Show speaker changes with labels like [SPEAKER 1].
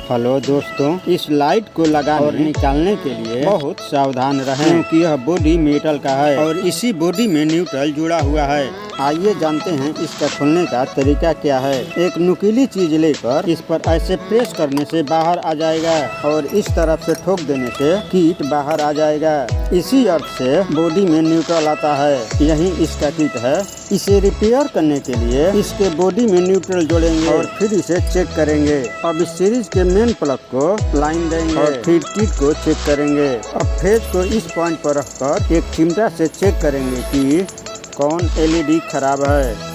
[SPEAKER 1] Hello दोस्तों, इस light को लगाने और निकालने के लिए बहुत सावधान रहें क्योंकि यह बॉडी मेटल का है और इसी बॉडी में न्यूट्रल जुड़ा हुआ है। आइए जानते हैं इसका खोलने का तरीका क्या है। एक नुकीली चीज लेकर इस पर ऐसे प्रेस करने से बाहर आ जाएगा और इस तरफ से ठोक देने से किट बाहर आ जाएगा। इसी अर्थ से बॉडी में न्यूट्रल आता है। यही इसका किट है। इसे रिपेयर करने के लिए इसके बॉडी में न्यूट्रल जोड़ेंगे और फिर इसे चेक करेंगे। अब इस सीरीज के मेन प्लग को लाइन देंगे और फिर किट को चेक करेंगे। अब फेज को इस पॉइंट पर रखकर एक चिमटा से चेक करेंगे कि कौन एलईडी खराब है।